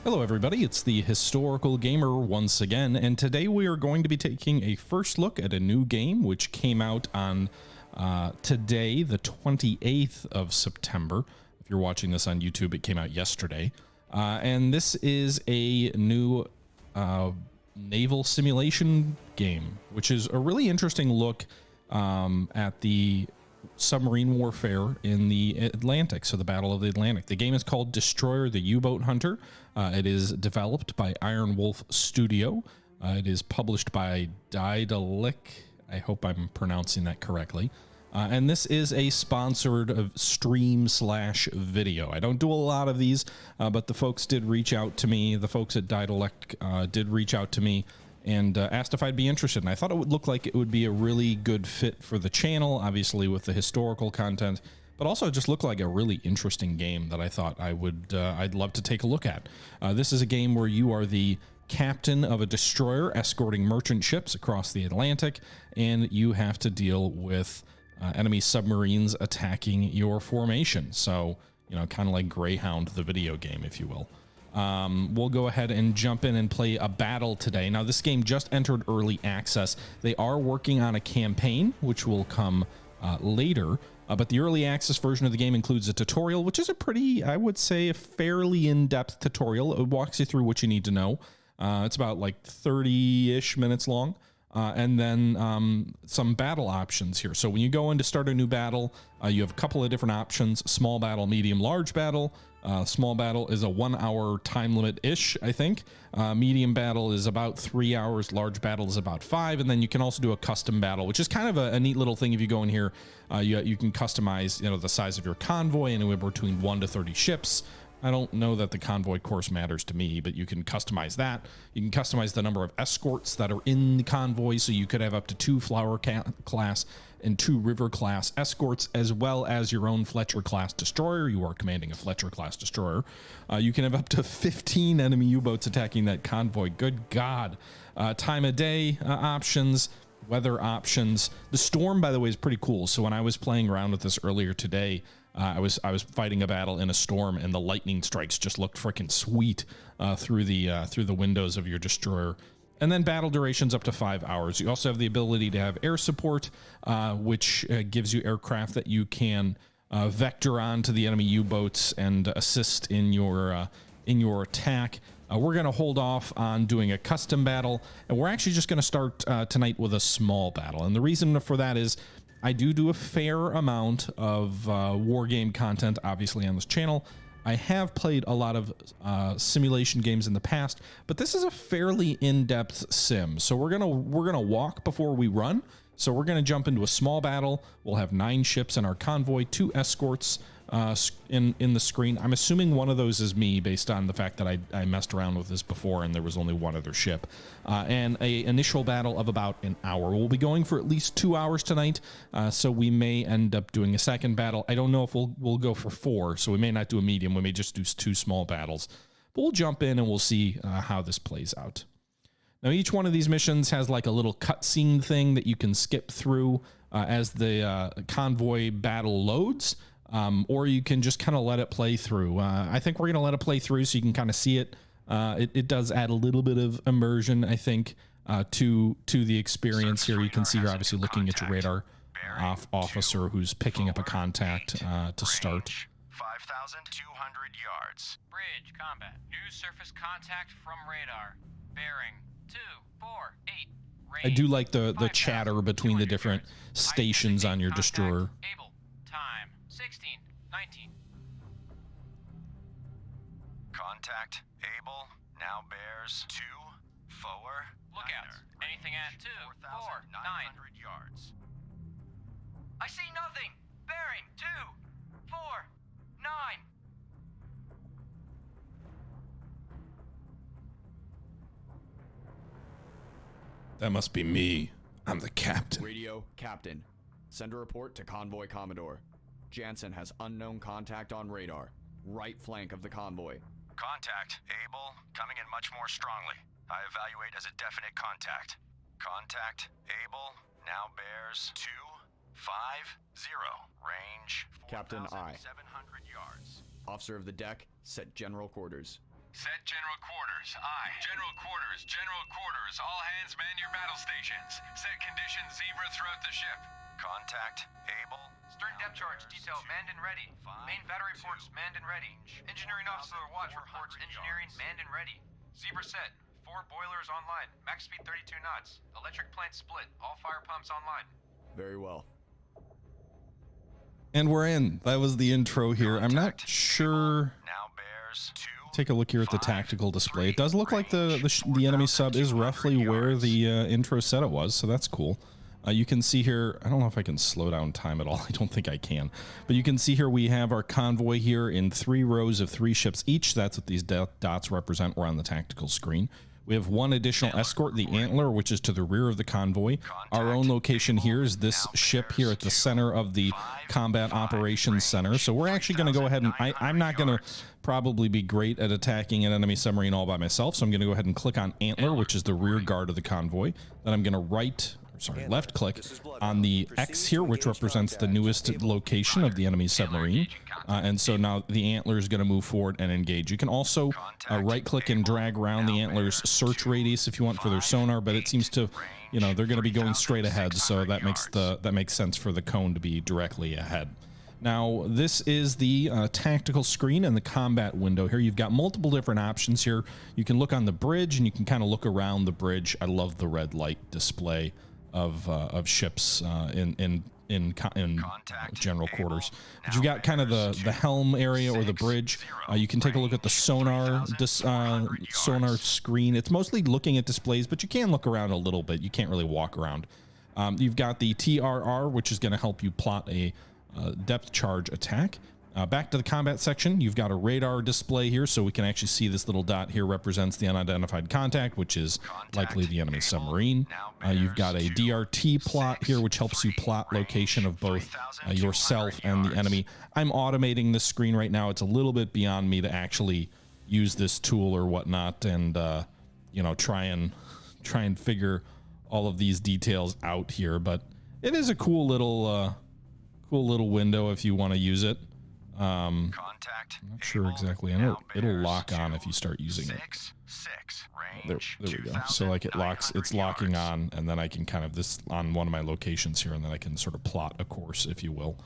Hello everybody, it's the Historical Gamer once again, and today we are going to be taking a first look at a new game which came out on today, the 28th of September. If you're watching this on YouTube, it came out yesterday. And this is a new naval simulation game, which is a really interesting look at the submarine warfare in the Atlantic, so the Battle of the Atlantic. The game is called Destroyer the U-Boat Hunter. It is developed by Iron Wolf Studio. It is published by Daedalic. I hope I'm pronouncing that correctly. And this is a sponsored stream slash video. I don't do a lot of these, but the folks did reach out to me. The folks at Daedalic did reach out to me and asked if I'd be interested. And I thought it would look like it would be a really good fit for the channel, obviously with the historical content, but also just looked like a really interesting game that I thought I'd love to take a look at. This is a game where you are the captain of a destroyer escorting merchant ships across the Atlantic, and you have to deal with enemy submarines attacking your formation. So, you know, kind of like Greyhound, the video game, if you will. We'll go ahead and jump in and play a battle today. Now, this game just entered early access. They are working on a campaign, which will come later, but the early access version of the game includes a tutorial, which is a pretty, I would say, a fairly in-depth tutorial. It walks you through what you need to know. It's about like 30-ish minutes long. And then some battle options here. So when you go in to start a new battle, you have a couple of different options: small battle, medium, large battle. Small battle is a 1 hour time limit-ish, I think. Medium battle is about 3 hours. Large battle is about 5. And then you can also do a custom battle, which is kind of a neat little thing. If you go in here, you can customize, you know, the size of your convoy, anywhere between 1 to 30 ships. I don't know that the convoy course matters to me, but you can customize that. You can customize the number of escorts that are in the convoy, so you could have up to 2 Flower-class and 2 River-class escorts, as well as your own Fletcher-class destroyer. You are commanding a Fletcher-class destroyer. You can have up to 15 enemy U-boats attacking that convoy. Good God. Time of day options, weather options. The storm, by the way, is pretty cool. So when I was playing around with this earlier today, I was fighting a battle in a storm, and the lightning strikes just looked freaking sweet through the windows of your destroyer. And then battle durations up to 5 hours. You also have the ability to have air support, which gives you aircraft that you can vector onto the enemy U-boats and assist in your attack. We're going to hold off on doing a custom battle, and we're actually just going to start tonight with a small battle. And the reason for that is I do a fair amount of war game content, obviously, on this channel. I have played a lot of simulation games in the past, but this is a fairly in-depth sim. So we're gonna walk before we run. So we're gonna jump into a small battle. We'll have 9 ships in our convoy, 2 escorts in the screen. I'm assuming one of those is me, based on the fact that I messed around with this before and there was only one other ship. And a initial battle of about an hour. We'll be going for at least 2 hours tonight, so we may end up doing a second battle. I don't know if we'll go for 4, so we may not do a medium. We may just do 2 small battles. But we'll jump in and we'll see how this plays out. Now, each one of these missions has like a little cutscene thing that you can skip through as the convoy battle loads. Or you can just kind of let it play through. I think we're going to let it play through so you can kind of see it. It does add a little bit of immersion, I think, to the experience here. You can see you're obviously looking at your radar officer who's picking up a contact to start. 5,200 yards. Bridge combat. New surface contact from radar. Bearing 248. I do like the chatter between the different stations on your destroyer. Able. Time 16:19. Contact. Able. Now bears 2. Forward. Lookouts. Anything at 2, 4, 9. 4,900 yards. I see nothing. Bearing 2, 4, 9. That must be me. I'm the captain. Radio, Captain. Send a report to Convoy Commodore. Jansen has unknown contact on radar. Right flank of the convoy. Contact. Able. Coming in much more strongly. I evaluate as a definite contact. Contact. Able. Now bears 2, 5, 0. Range. Captain I. 4,700 yards. Officer of the deck, set general quarters. Set general quarters. Aye. General quarters. General quarters. All hands man your battle stations. Set conditions zebra throughout the ship. Contact. Able. Stern depth charge detail manned and ready. Main battery reports manned and ready. Engineering officer watch reports engineering manned and ready. Zebra set. 4 boilers online. Max speed 32 knots. Electric plant split. All fire pumps online. Very well. And we're in. That was the intro here. I'm not sure. Now bears 2. Take a look here at the tactical display. It does look like the enemy sub is roughly where the intro said it was, so that's cool. You can see here, I don't know if I can slow down time at all. I don't think I can. But you can see here we have our convoy here in 3 rows of 3 ships each. That's what these dots represent. We're on the tactical screen. We have 1 additional escort, the Antler, which is to the rear of the convoy. Our own location here is this ship here at the center of the Combat Operations Center. So we're actually going to go ahead and I'm not going to probably be great at attacking an enemy submarine all by myself. So I'm going to go ahead and click on Antler, which is the rear guard of the convoy. Then I'm going to left click on the X here, which represents the newest location of the enemy submarine. And so now the Antler is going to move forward and engage. You can also right click and drag around the Antler's search radius if you want for their sonar, but it seems to, you know, they're going to be going straight ahead. So that makes sense for the cone to be directly ahead. Now, this is the tactical screen and the combat window here. You've got multiple different options here. You can look on the bridge and you can kind of look around the bridge. I love the red light display of ships in general quarters. But you've got kind of the helm area or the bridge. You can take a look at the sonar sonar screen. It's mostly looking at displays, but you can look around a little bit. You can't really walk around. You've got the TRR, which is going to help you plot a depth charge attack. Back to the combat section, you've got a radar display here, so we can actually see this little dot here represents the unidentified contact, which is likely the enemy submarine. You've got a DRT plot here, which helps you plot location of both yourself and the enemy. I'm automating this screen right now. It's a little bit beyond me to actually use this tool or whatnot, and you know, try and figure all of these details out here. But it is a cool little window if you want to use it. I'm not sure exactly. I know it'll lock on if you start using it. There we go. So like it's locking on, and then I can kind of on one of my locations here, and then I can sort of plot a course, if you will.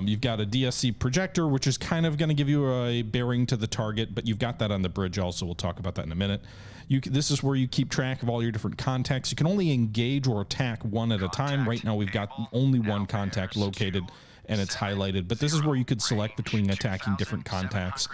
You've got a DSC projector, which is kind of going to give you a bearing to the target, but you've got that on the bridge also. We'll talk about that in a minute. This is where you keep track of all your different contacts. You can only engage or attack one at a time. Right now we've got only one contact located, and it's highlighted, but this is where you could select between attacking different contacts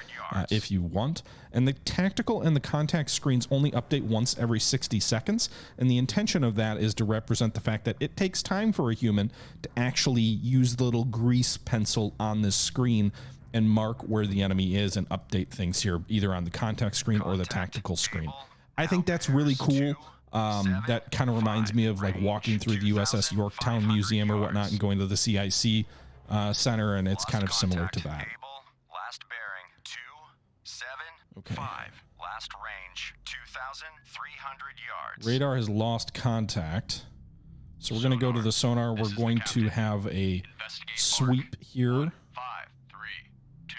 if you want. And the tactical and the contact screens only update once every 60 seconds, and the intention of that is to represent the fact that it takes time for a human to actually use the little grease pencil on this screen and mark where the enemy is and update things here, either on the contact screen or the tactical screen. I think that's really cool. That kind of reminds me of like walking through the USS Yorktown Museum or whatnot and going to the CIC center, and it's kind of similar to that. Last bearing 275. Okay. Last range 2,300 yards. Radar has lost contact, so we're going to go to the sonar. We're going to have a sweep here 5, 3, 2,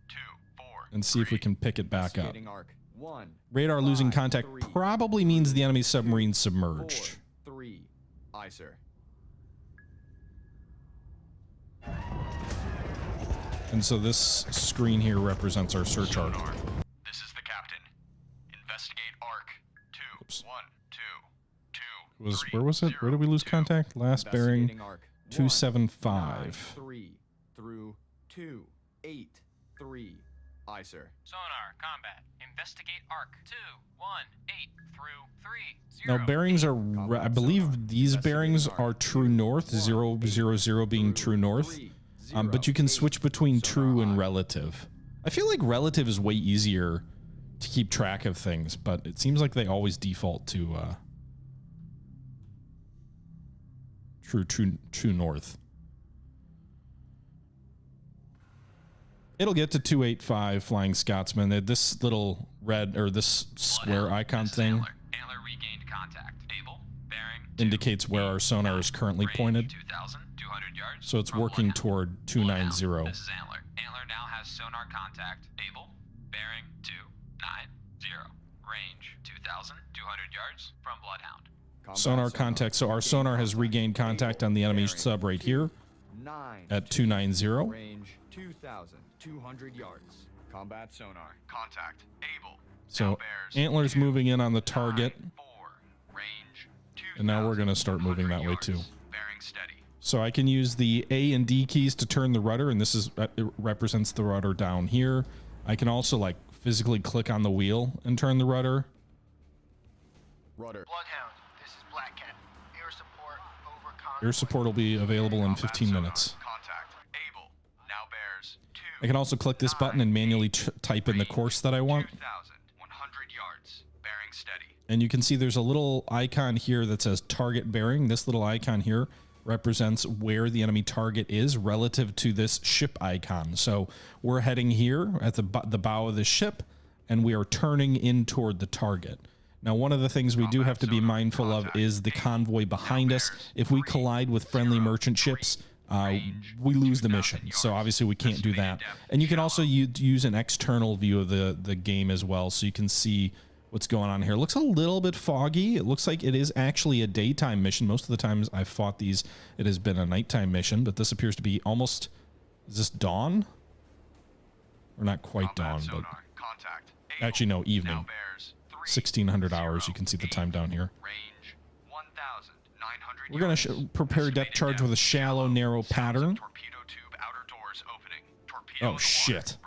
2, 4, and see if we can pick it back up. Arc. 1, Radar losing contact 3, probably means the enemy submarine submerged. 4, 3. Aye, sir. And so this screen here represents our search arc. This is the captain. Investigate arc 2, Oops. 1, 2, 2. Where was it? Where did we lose contact? Last bearing Investigating arc. 275. 3 through 2, 8, 3. Aye, sir. Sonar, combat. Investigate arc 2, 1, 8 through 3, 0. Now bearings are, I believe these bearings are true north, 0, 0, 0 being true north. But you can switch between true and relative. I feel like relative is way easier to keep track of things, but it seems like they always default to true north. It'll get to 285 Flying Scotsman. This little red or this square icon thing Antler regained contact. Able, bearing indicates where our sonar is currently pointed. 2,200 yards. So it's working toward 290. This is Antler. Antler now has sonar contact. Able, bearing 29. 1,200 yards from Bloodhound. Sonar contact. So our sonar has regained contact on the enemy sub right here at 290. Range 2,200 yards. Combat sonar. Contact. Able. So Antler's moving in on the target. Range And now we're going to start moving that way too. Bearing steady. So I can use the A and D keys to turn the rudder, and this is it represents the rudder down here. I can also like physically click on the wheel and turn the rudder. Rudder. Bloodhound, this is Black Cat. Air support over convoy. Air support will be available in 15 minutes. Contact. Able. Now bears 2. I can also click this button and manually type in the course that I want. 2,100 yards. Bearing steady. And you can see there's a little icon here that says target bearing. This little icon here represents where the enemy target is relative to this ship icon. So we're heading here at the bow of the ship, and we are turning in toward the target. Now, one of the things we do have to be mindful of is the convoy behind us. If we collide with friendly merchant ships, we lose the mission. So obviously we can't do that. And you can also use an external view of the game as well, so you can see what's going on here. It looks a little bit foggy. It looks like it is actually a daytime mission. Most of the times I've fought these, it has been a nighttime mission, but this appears to be almost, is this dawn? Or not quite dawn, but actually no, evening. 1600 hours. You can see the time down here. We're going to prepare depth charge with a shallow, narrow pattern. Oh, shit.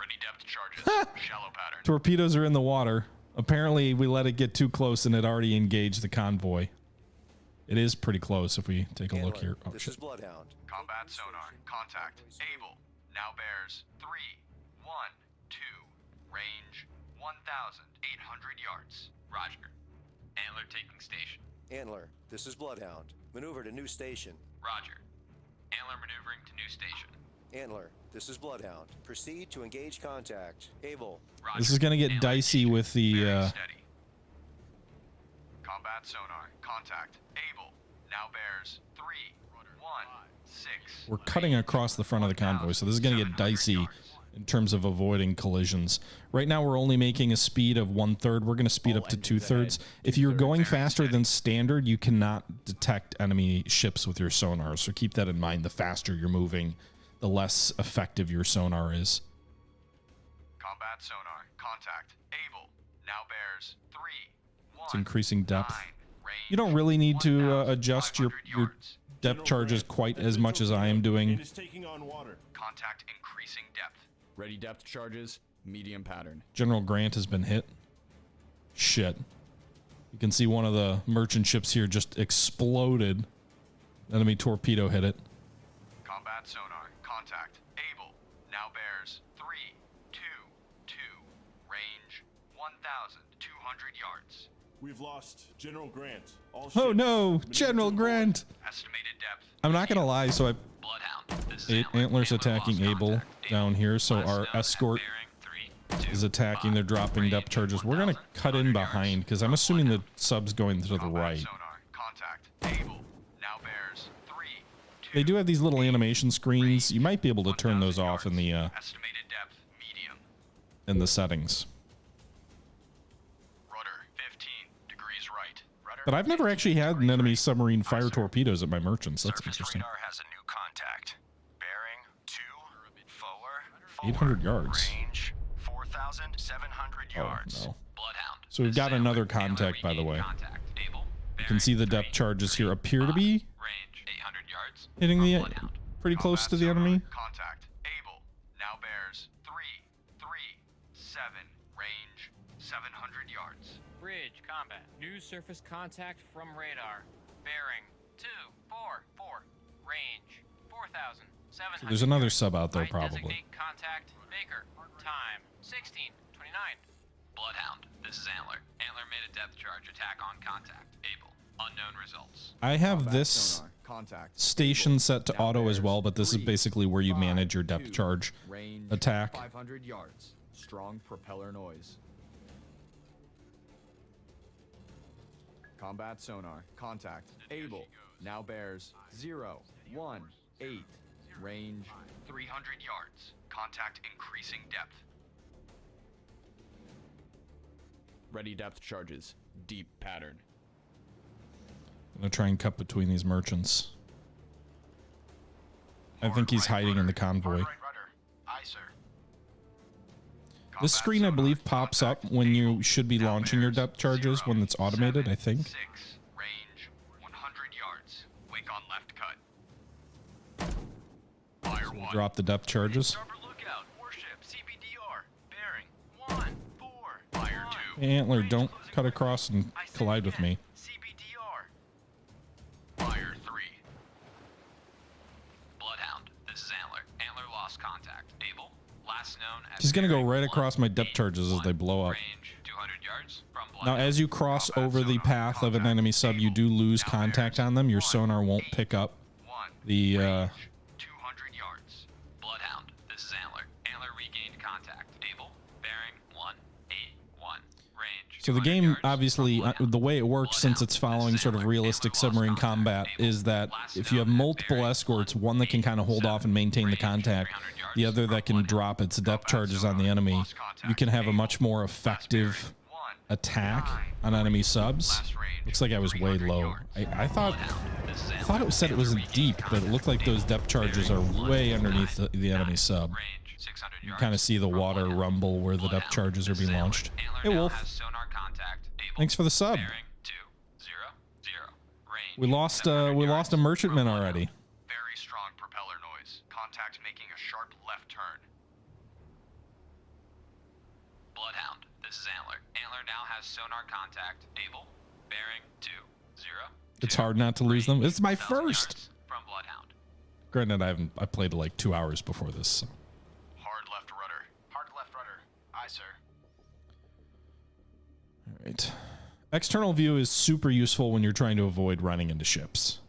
Torpedoes are in the water. Apparently, we let it get too close and it already engaged the convoy. It is pretty close if we take a look here. Oh, this shit. is Bloodhound. Combat sonar. Contact. Able. Now bears 3, 1, 2. Range 1,800 yards. Roger. Antler taking station. Antler, this is Bloodhound. Maneuver to new station. Roger. Antler maneuvering to new station. Antler, this is Bloodhound. Proceed to engage contact. Able. Roger. This is going to get Antler dicey with the... Steady. Combat sonar. Contact. Able. Now bears 3, 1, 6. We're cutting across the front of the convoy, so this is going to get dicey in terms of avoiding collisions. Right now, we're only making a speed of 1/3. We're going to speed up to 2/3. If you're going faster than standard, you cannot detect enemy ships with your sonar, so keep that in mind. The faster you're moving, the less effective your sonar is. Combat sonar. Contact. Able. Now bears 3, 1. It's increasing depth. 9. You don't really need to adjust your depth charges quite as much as I am doing. Contact increasing depth. Ready depth charges. Medium pattern. General Grant has been hit. Shit. You can see one of the merchant ships here just exploded. Enemy torpedo hit it. Combat sonar. Contact. Able. Now bears 3, 2, 2. Range 1,200 yards. We've lost General Grant. All Oh ships no, maneuver General to Grant. Estimated depth. I'm not gonna lie, so Bloodhound. This is Antler's Antler attacking lost Able contact. down here, so Last our known at escort bearing 3, 2, is attacking. 5. They're dropping depth Range charges. We're gonna cut in 1,200 behind yards because I'm from assuming the Bloodhound. sub's going to the Combat right. sonar. Contact. Able. Now bears 3, 2. They do have these little animation screens. You might be able to turn those off in the Estimated depth. Medium. settings. Rudder 15 degrees right. Rudder. But I've never actually had an enemy submarine fire torpedoes at my merchants. That's Surface interesting. radar has a new contact. Bearing 2, forward. 800 yards. Range 4,700 Oh yards. no. Bloodhound. So we've This got is another Antler. Antler contact, by the way. regained contact. Able. You can see the Bearing depth 3, charges here 3, appear to 5. be Range 800 yards. hitting from the Bloodhound. pretty close to the Combat enemy. sonar. Contact. Able. Now bears 3, 3, 7. Range 700 yards. Bridge combat. New surface contact from radar. Bearing 244. Range 4,700. So there's another sub out there Right probably. designate contact. Baker. Time 16:29. Bloodhound. This is Antler. Antler made a depth charge attack on contact. Able. Unknown results. I have Combat this sonar. Contact. station set to Now auto as bears well, but this is 3, basically where you 5, manage your depth 2. charge Range attack. 500 yards. Strong propeller noise. Combat sonar. Contact. Able. Now bears 0, 1, 8. Range 300 yards. Contact increasing depth. Ready depth charges. Deep pattern. I'm gonna try and cut between these merchants. I think he's hiding in the convoy. Right rudder. Aye, sir. This screen, I believe, pops up when you should be launching your depth charges when it's automated, I think. 6. Range 100 yards. Wake on left cut. Fire So we'll 1. drop the depth charges. Starboard lookout. Warship. CBDR. Bearing. 1. 4. Fire 2. Hey, Antler, don't cut across and collide with me. CBDR. Fire 3. Bloodhound. This is Antler. Antler lost contact. Able. Last known as He's gonna go bearing right across my depth 181. charges as they blow up. Range 200 yards from Now, Bloodhound. as you cross Combat over the sonar path of an contact. enemy sub, you do lose Now contact bears on them. Your 1, sonar won't 8, pick up 1. the Range 200 yards. Bloodhound. This is Antler. Antler regained contact. Able. Bearing 181. Range. So the 200 game, yards obviously, from Bloodhound. the way it works, since it's Bloodhound. following This is sort of Antler. realistic Antler lost submarine contact. combat, Able. is that Last if you have known at multiple bearing escorts, one that can kind of hold off and maintain the range contact, 300 yards the other from that can Bloodhound. drop its depth Combat charges on the sonar enemy, lost contact. you can have a Able. much more Last effective bearing 1. attack on enemy subs. Last range Looks like I was way 300 low. yards. I thought Bloodhound. This is I Antler. thought it said it was Antler deep, regained but it looked like those contact. depth charges are Bearing way underneath the 199. enemy sub. Range 600 You yards kind of see the from water Bloodhound. rumble where the depth Bloodhound. charges are This is being Antler. launched. Antler Hey, now Wolf. has sonar contact. Able. Thanks for the sub. Bearing 200. Range We lost 700 we yards lost a merchantman from already. Bloodhound. Very strong propeller noise. Contact making a sharp left turn. Bloodhound. This is Antler. Antler now has sonar contact. Able. Bearing 20. It's hard not to lose them. It's my 1,000 first. yards from Bloodhound. Granted, I played like 2 hours before this. So. Hard left rudder. Hard left rudder. Aye, sir. All right. External view is super useful when you're trying to avoid running into ships.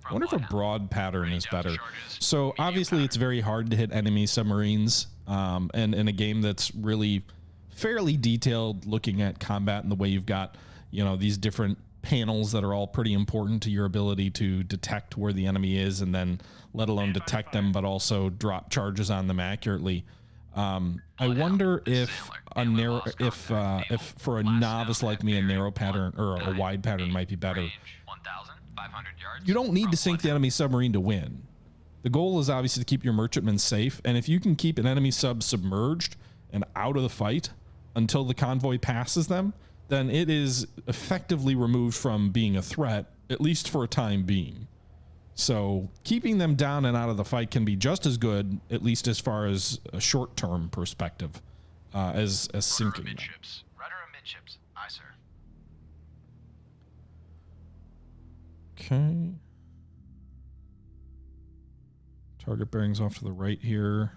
I wonder if a broad pattern is better. So obviously it's very hard to hit enemy submarines, and in a game that's really fairly detailed, looking at combat and the way you've got, you know, these different panels that are all pretty important to your ability to detect where the enemy is, and then let alone detect them, but also drop charges on them accurately. I wonder if for a novice like me, a narrow pattern or a wide pattern might be better. Range 1,500 yards. You don't need from to sink the Bloodhound. enemy submarine to win. The goal is obviously to keep your merchantmen safe, and if you can keep an enemy sub submerged and out of the fight until the convoy passes them, then it is effectively removed from being a threat, at least for a time being. So keeping them down and out of the fight can be just as good, at least as far as a short-term perspective, as sinking them. Amidships. Rudder amidships. Aye, sir. Okay. Target bearings off to the right here.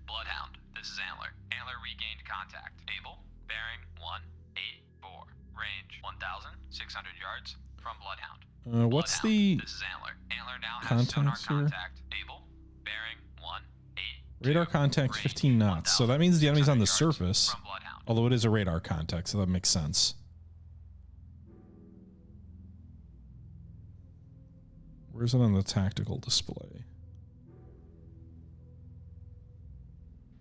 Bloodhound. This is Antler. Antler regained contact. Able. Bearing 184. Range 1,600 yards from Bloodhound. What's Bloodhound. the This is Antler. Antler now has sonar contacts here? contact. Able. Bearing 182. radar contact? Range 15 knots. So that means the enemy's on the 1,600 yards surface, from Bloodhound. although it is a radar contact, so that makes sense. Where's it on the tactical display?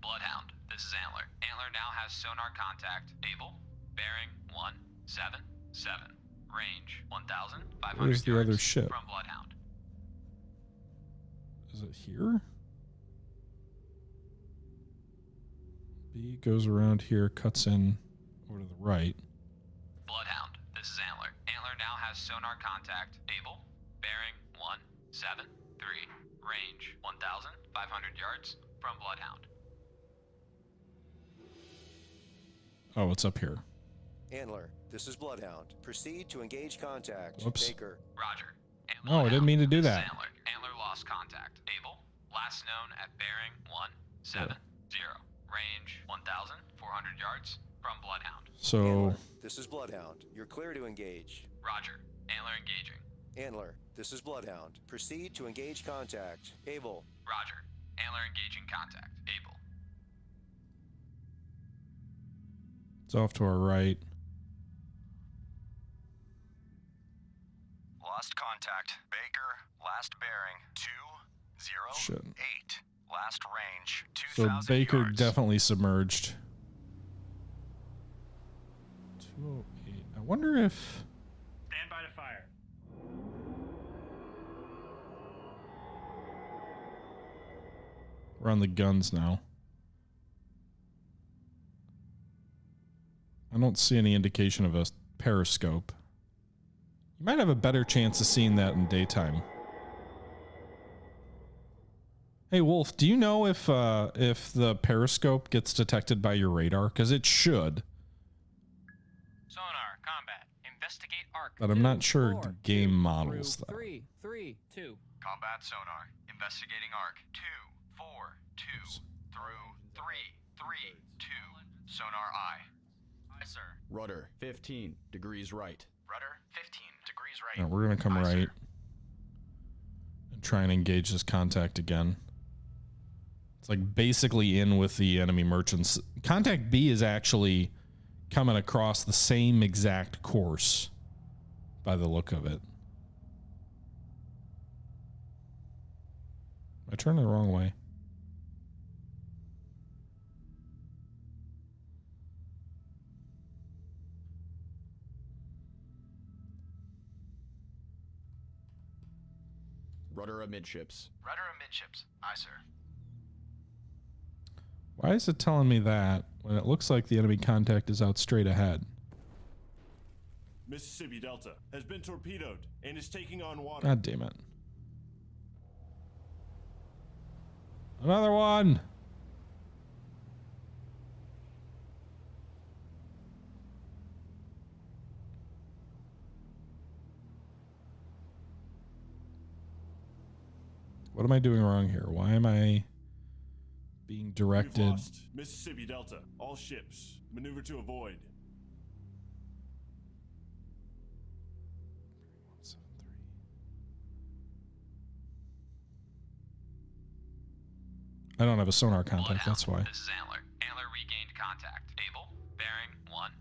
Bloodhound. This is Antler. Antler now has sonar contact. Able. Bearing 177. Range 1,500 Where's the other yards ship? from Bloodhound. Is it here? B goes around here, cuts in over to the right. Bloodhound. This is Antler. Antler now has sonar contact. Able. Bearing 173. Range 1,500 yards from Bloodhound. Oh, it's up here. Antler, this is Bloodhound. Proceed to engage contact. Whoops. Baker. Roger. Antler No, I didn't mean to do This is that. Antler. Antler lost contact. Able. Last known at bearing 170. Range 1,400 yards from Bloodhound. So Antler, this is Bloodhound. You're clear to engage. Roger. Antler engaging. Antler, this is Bloodhound. Proceed to engage contact. Able. Roger. Antler engaging contact. Able. it's off to our right. Lost contact. Baker, last bearing 208. Shit. Last range So 2,000 Baker yards. definitely submerged. 208. I wonder if... Stand by to fire. We're on the guns now. I don't see any indication of a periscope. You might have a better chance of seeing that in daytime. Hey Wolf, do you know if the periscope gets detected by your radar? Because it should. Sonar, combat. Investigate arc. But I'm not sure the game models that. 3, 3, 2. Combat sonar. Investigating arc. 2, 4, 2. Through 3, 3, 2. Sonar I. Aye, sir. Rudder 15 degrees right. Rudder 15 degrees right. Yeah, we're gonna come Aye, right sir. and try and engage this contact again. It's like basically in with the enemy merchants. Contact B is actually coming across the same exact course by the look of it. I turned the wrong way. Rudder amidships. Rudder amidships. Aye, sir. Why is it telling me that when it looks like the enemy contact is out straight ahead? Mississippi Delta has been torpedoed and is taking on water. God damn it. Another one. What am I doing wrong here? Why am I being We've directed? lost Mississippi Delta. All ships maneuver to avoid. I don't have a sonar contact, Bloodhound, that's why. This is Antler. Antler regained contact. Able, bearing 133.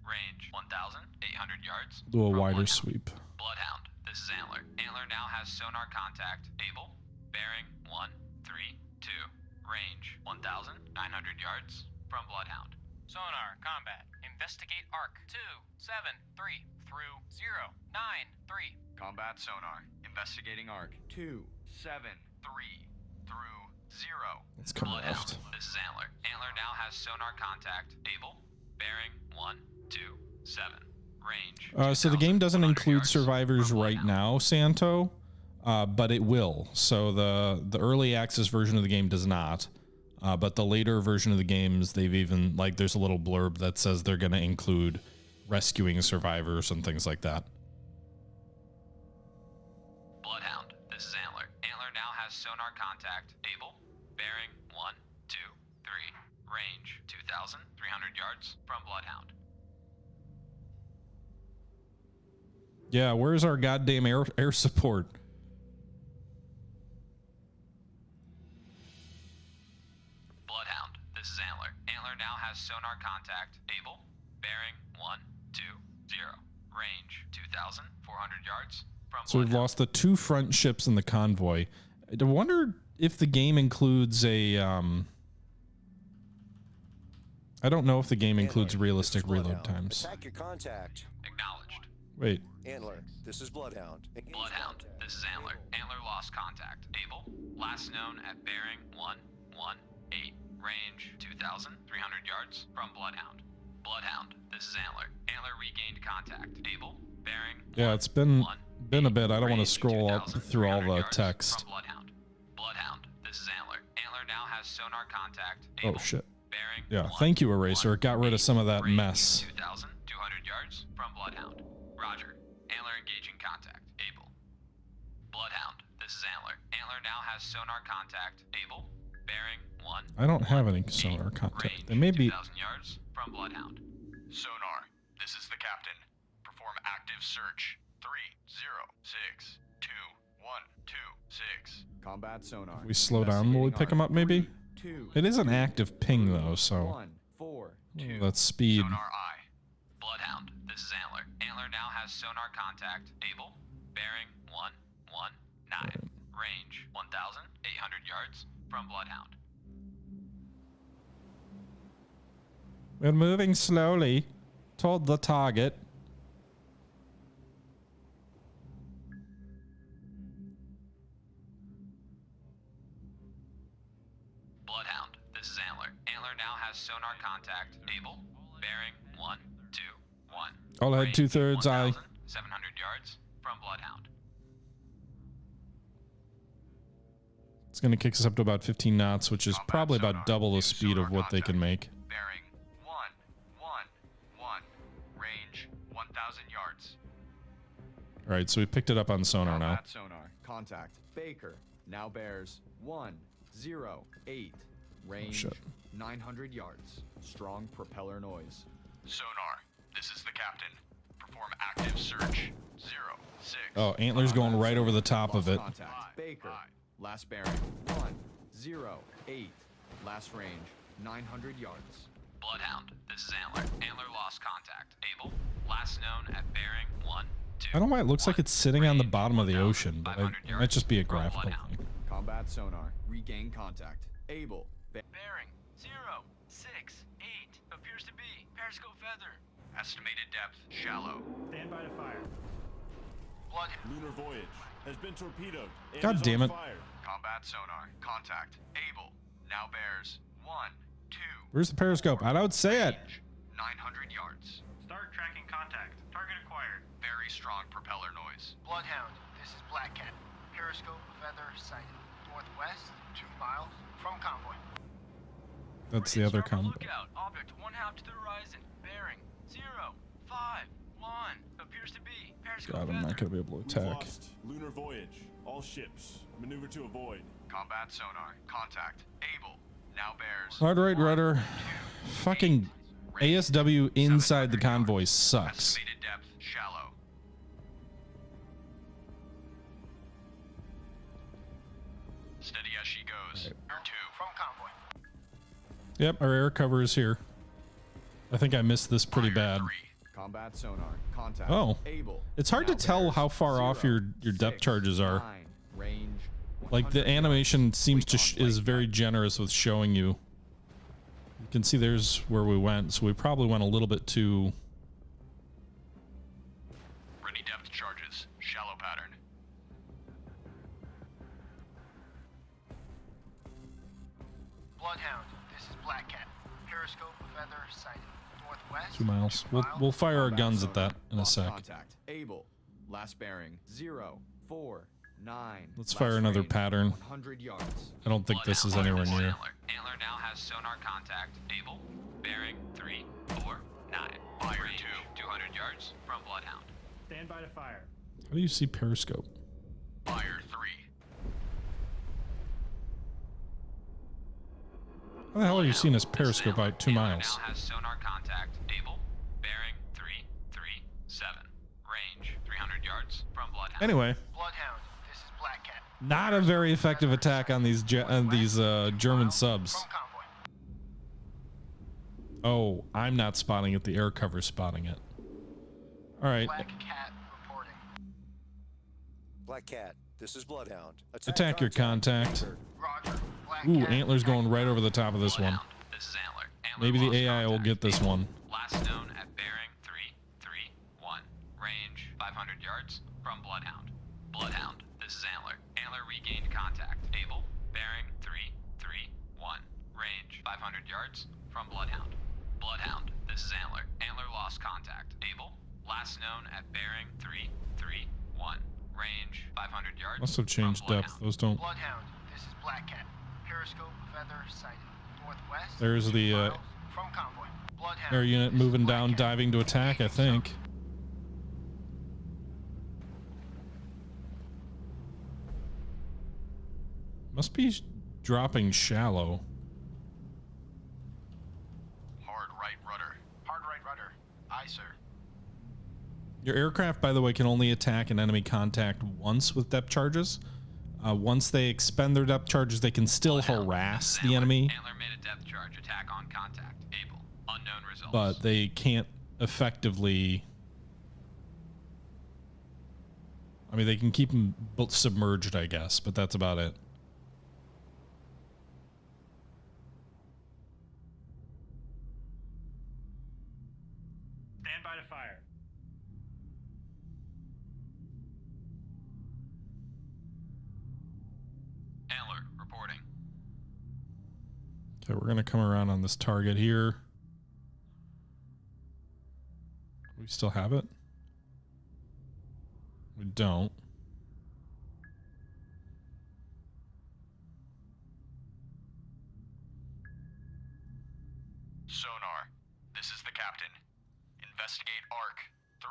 Range 1,800 yards. Do a from wider Bloodhound. sweep. Bloodhound, this is Antler. Antler now has sonar contact. Able, bearing 132. Range 1,900 yards from Bloodhound. Sonar, combat. Investigate arc. 2, 7, 3. Through 0, 9, 3. Combat sonar. Investigating arc. 2, 7, 3. Through 0. Let's come Bloodhound, left. this is Antler. Antler now has sonar contact. Able, bearing 127. Range. So the game doesn't 2,100 include yards survivors from right Bloodhound. now, Santo, but it will. So the early access version of the game does not, but the later version of the games, they've even, like, there's a little blurb that says they're going to include rescuing survivors and things like that. Bloodhound, this is Antler. Antler now has sonar contact. Able, bearing 123. Range 2,300 yards from Bloodhound. Yeah, where's our goddamn air support? Bloodhound, this is Antler. Antler now has sonar contact. Able, bearing 120. Range 2,400 yards from So we've Bloodhound. lost the two front ships in the convoy. I wonder if the game includes a... I don't know if the game includes Antler, realistic this is reload Bloodhound. times. Attack your contact. Acknowledged. Wait, Antler, this is Bloodhound. Engage Bloodhound, contact. this is Antler. Antler lost contact. Able, last known at bearing 118. Range 2,300 yards from Bloodhound. Bloodhound, this is Antler. Antler regained contact. Able, bearing. yeah, it's been a bit. I don't want to Range scroll up through all 2,300 the yards text. From Bloodhound. Bloodhound, this is Antler. Antler now has sonar contact. Oh Able, shit. bearing. Yeah, thank you, Eraser. It got rid of some of that Range mess. 2,200 yards from Bloodhound. Roger. Antler engaging contact. Able. Bloodhound, this is Antler. Antler now has sonar contact. Able, bearing 1. I don't have any sonar contact. Range They may be... 2,000 yards from Bloodhound. Sonar, this is the captain. Perform active search. 306 2126. Combat sonar. If we slow down, will we pick them up maybe? 2. It is an active ping though, so 1, 4, 2. that's speed. Sonar I. Bloodhound, this is Antler. Antler now has sonar contact. Able, bearing 119. Range 1,800 yards from Bloodhound. We're moving slowly. toward the target. Bloodhound, this is Antler. Antler now has sonar contact. Able. Bearing 1, 2, 1. All ahead, Range 2/3 eye. 700 yards from Bloodhound. It's going to kick us up to about 15 knots, which is probably about double the speed of what they can make. Bearing 1, 1, 1. Range 1,000 yards. All right, so we picked it up on sonar now. Combat sonar. Contact. Baker. Now bears 108. Range shit. 900 yards. Strong propeller noise. Sonar, this is the captain. Perform active search. 06. Oh, Antler's going right over the top of it. Contact. Baker. Last bearing 108. Last range 900 yards. Bloodhound, this is Antler. Antler lost contact. Able. Last known at bearing 1, 2. I don't know why it looks like it's sitting on the Range bottom of the 1,500 ocean, but it might just be a graphical Bloodhound. thing. Combat sonar. Regain contact. Able. Bearing 068 appears to be periscope feather. Estimated depth, shallow. Stand by to fire. Bloodhound. Lunar voyage has been torpedoed. and God is damn on it. Fire. Combat sonar, contact. Able. Now bears 1, 2. Where's the periscope? I don't say it. Range 900 yards. Start tracking contact. Target acquired. Very strong propeller noise. Bloodhound, this is Black Cat. Periscope feather sighted. Northwest, 2 miles from convoy. That's the other Sharp on com. lookout. Object 1/2 to the horizon. Bearing 051 appears to be periscope God, I'm feather. not going to be able to We've attack. lost. Lunar voyage. All ships. Maneuver to avoid. Combat sonar, contact. Able. Now bears. Hard right rudder. Fucking ASW inside the 700 convoy yards. sucks. Estimated depth, shallow. Steady as she goes. 2. From convoy. Yep, our air cover is here. I think I missed this pretty Fire bad. 3. Combat sonar. Contact. Oh. Able. It's hard to Now tell bears how far off your depth 0, charges are. 9. Range. Like the 100 animation yards. seems to Recon is light. very generous with showing you. You can see there's where we went, so we probably went a little bit too. Ready depth charges. Shallow pattern. Bloodhound, this is Black Cat. Periscope feather sighted. Northwest, 2 miles. 2 We'll fire our Combat guns at sonar. that in a Lost sec. Contact. Able. Last bearing 049. Let's Last fire another range, pattern. 100 yards. I don't think this is Bloodhound, anywhere this is near. Antler. Antler now has sonar contact. Able. Bearing 349. Fire Range 200 yards from Bloodhound. Stand by to fire. How do you see periscope? Fire 3. How the hell are you seeing this This is periscope Antler. out 2 Antler miles? now has sonar contact. Able. Bearing 337. Range 300 yards from Bloodhound. Anyway, Bloodhound, this is Black Cat. not a very effective attack on these German subs. From convoy. Oh, I'm not spotting it. The air cover's spotting it. All right, Black Cat reporting. Black Cat, this is Bloodhound. attack your contact. Roger. Black Ooh, Cat. Antler's going right over the top of this one. Bloodhound, this is Antler. Antler Maybe the lost AI will contact. get this Able. one. Last known at bearing 331. Range 500 yards from Bloodhound. Bloodhound, this is Antler. Antler regained contact. Able. Bearing 331. Range 500 yards from Bloodhound. Bloodhound, this is Antler. Antler lost contact. Able. Last known at bearing 331. Range 500 yards. Must have from changed depth. Bloodhound. Those don't. Bloodhound, this is Black Cat. Periscope feather sighted. Northwest. There's 2 the, miles from convoy. Bloodhound. Air unit this is moving Black down, Cat. diving to attack, I think. Must be dropping shallow. Hard right rudder. Hard right rudder. Aye, sir. Your aircraft, by the way, can only attack an enemy contact once with depth charges. Once they expend their depth charges, they can still Bloodhound, harass this is the Antler. enemy, Antler made a depth charge attack on contact. Able. Unknown results. but they can't effectively. I mean, they can keep them submerged, I guess, but that's about it. Stand Stand by to fire. Antler, reporting. Okay, we're gonna come around on this target here. We still have it? We don't. Sonar, this is the captain. Investigate ARC 3542084.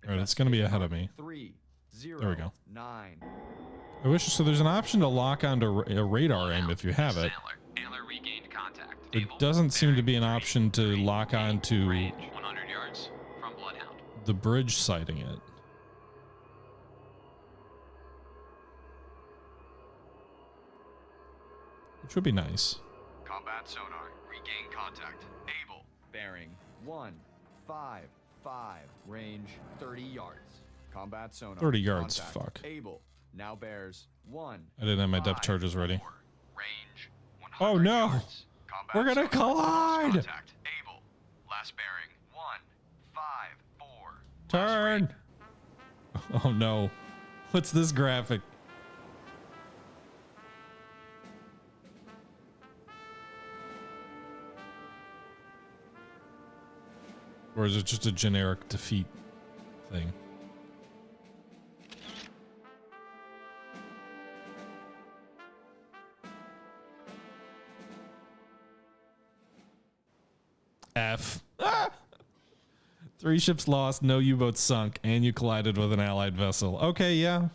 All right, it's gonna be ahead of me. 30 There we go. 9. I wish so. There's an option to lock onto a radar aim if you have it. Antler regained contact. There doesn't seem to be an option to lock onto Range 100 yards from Bloodhound. the bridge sighting it. Which would be nice. Combat sonar, regain contact. Able. Bearing 155. Range 30 yards. Combat sonar. 30 yards, contact. fuck. Able. Now bears 1. I didn't have my depth charges ready. Range 100 Oh no! yards. Combat We're gonna sonar, collide! Contact. Able. Last bearing 154. Turn! Oh no. What's this graphic? Or is it just a generic defeat thing? F. Ah! 3 ships lost, no U-boats sunk, and you collided with an allied vessel. Okay, yeah.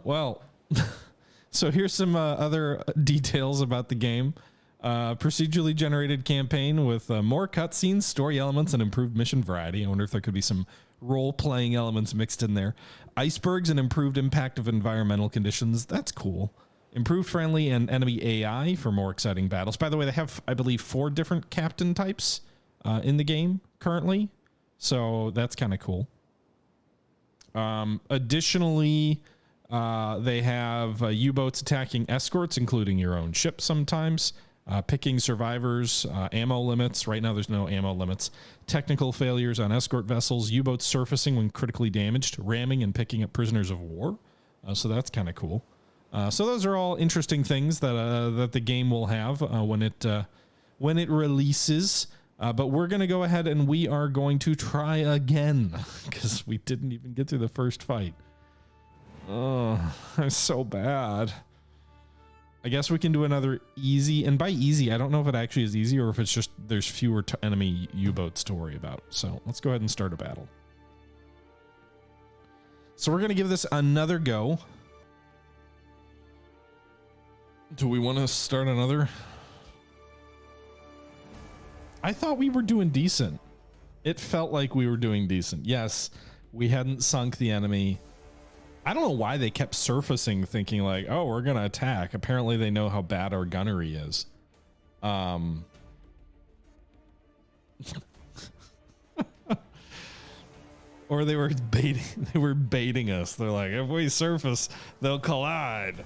Well, so here's some other details about the game. Procedurally generated campaign with more cutscenes, story elements, and improved mission variety. I wonder if there could be some role-playing elements mixed in there. Icebergs and improved impact of environmental conditions. That's cool. Improved friendly and enemy AI for more exciting battles. By the way, they have, I believe, 4 different captain types in the game currently. So that's kind of cool. Additionally, they have U-boats attacking escorts, including your own ship sometimes. Picking survivors, ammo limits. Right now there's no ammo limits. Technical failures on escort vessels. U-boats surfacing when critically damaged. Ramming and picking up prisoners of war. So that's kind of cool. So those are all interesting things that that the game will have when it releases. But we're going to go ahead and we are going to try again because we didn't even get through the first fight. Oh, I'm so bad. I guess we can do another easy, and by easy, I don't know if it actually is easy or if it's just there's fewer enemy U-boats to worry about. So let's go ahead and start a battle. So we're going to give this another go. Do we want to start another? I thought we were doing decent. It felt like we were doing decent. Yes, we hadn't sunk the enemy. I don't know why they kept surfacing thinking like, oh, we're going to attack. Apparently they know how bad our gunnery is. Or they were baiting us. They're like, if we surface, they'll collide.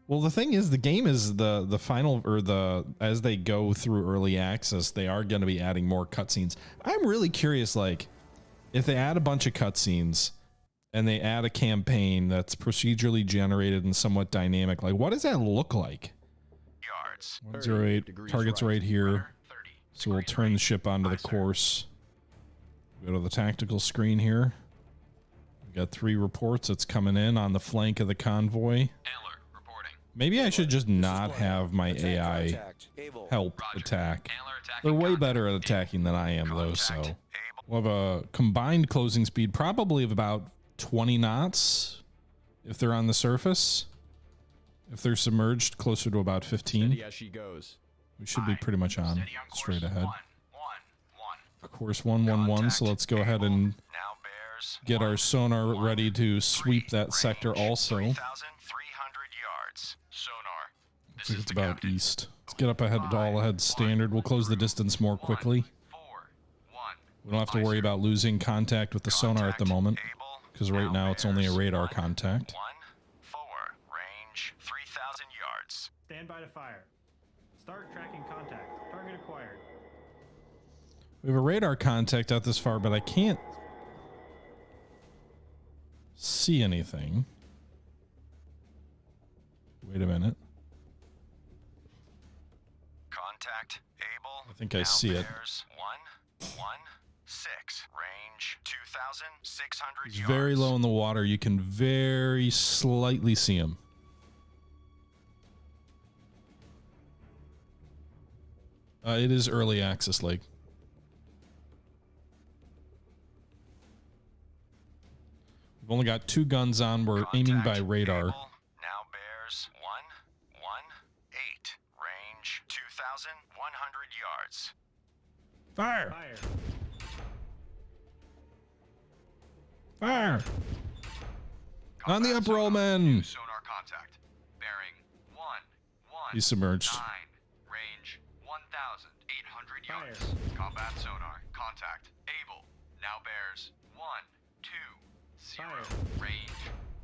Well, the thing is, the game is the final, or as they go through early access, they are going to be adding more cutscenes. I'm really curious, like, if they add a bunch of cutscenes and they add a campaign that's procedurally generated and somewhat dynamic, like, what does that look like? Yards. 108 targets right here. So we'll turn the ship onto the course. Go to the tactical screen here. We've got 3 reports. It's coming in on the flank of the convoy. Maybe I should just not have my AI help attack. They're way better at attacking than I am, though, so we'll have a combined closing speed probably of about 20 knots if they're on the surface. If they're submerged, closer to about 15. Steady as she goes. We should be pretty much on straight ahead. Course 111, so let's go ahead and get our sonar ready to sweep that sector also. I think it's about east. Let's get up ahead, all ahead standard. We'll close the distance more quickly. We don't have to worry about losing contact with the sonar at the moment, because right now it's only a radar contact. Stand by to fire. Start tracking contact. Target acquired. We have a radar contact out this far, but I can't see anything. Wait a minute. Contact able. I think I see it. 116. Range 2,600 He's yards. very low in the water. You can very slightly see him. It is early access, Lake. We've only got 2 guns on. We're aiming by radar. Able. Now bears 118. Range 2,100 yards. Fire! Fire. Fire! On the uproll, men! Sonar contact. Bearing 119. He's submerged. Range 1,800 Fire. yards. Combat sonar contact. Able. Now bears 120. Fire. Range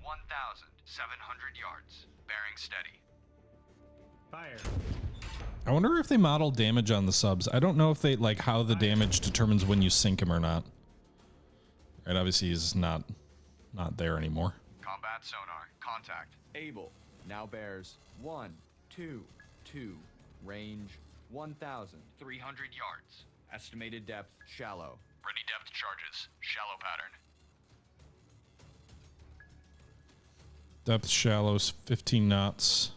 1,700 yards. Bearing steady. Fire. I wonder if they model damage on the subs. I don't know if they, like, how the damage determines when you sink him or not. Right, obviously he's not there anymore. Combat sonar contact. Able. Now bears 122. Range 1,300 yards. Estimated depth shallow. Ready depth charges. Shallow pattern. Depth shallows, 15 knots.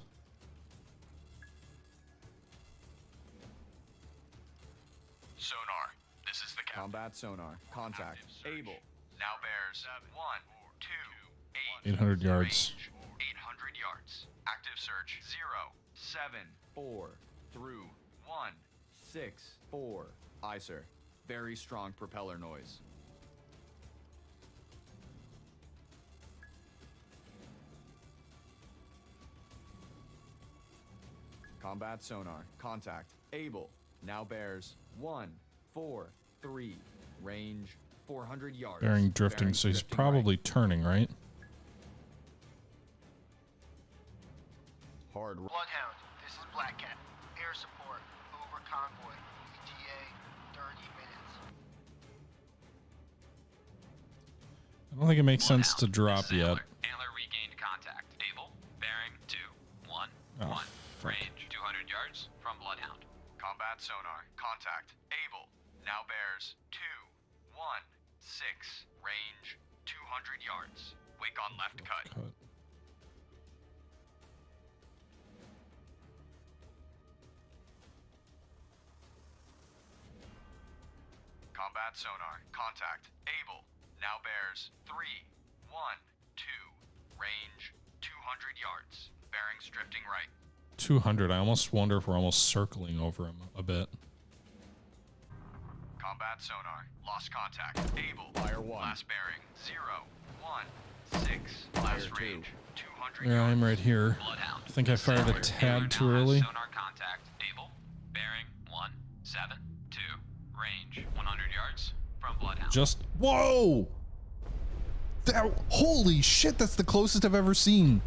Sonar. This is the captain. Combat sonar. Contact. Able. Now bears 128. 800 yards. Range 800 yards. Active search 4 through 164. Aye, sir. Very strong propeller noise. Combat sonar. Contact. Able. Now bears 143. Range 400 yards. Bearing drifting, so he's probably right. turning, right? Hard. Bloodhound, this is Black Cat. Air support. Over convoy. ETA 30 minutes. I don't think it makes sense to drop This is yet. Antler regained contact. Able. Bearing 211. Oh, fuck. Range 200 yards from Bloodhound. combat sonar. Contact. Able. Now bears 216. Range 200 yards. Wake on left cut. Combat sonar. Contact. Able. Now bears 312. Range 200 yards. Bearings drifting right. 200. I almost wonder if we're almost circling over him a bit. Combat sonar. Lost contact. Able. Fire 1. Last bearing. 016. Last Fire 2. range. 200 Yeah, yards. I'm right here. Bloodhound. I think I fired a tad too early. Sonar contact. Able. Bearing 172. Range 100 yards from Bloodhound. Just whoa! That, holy shit! That's the closest I've ever seen.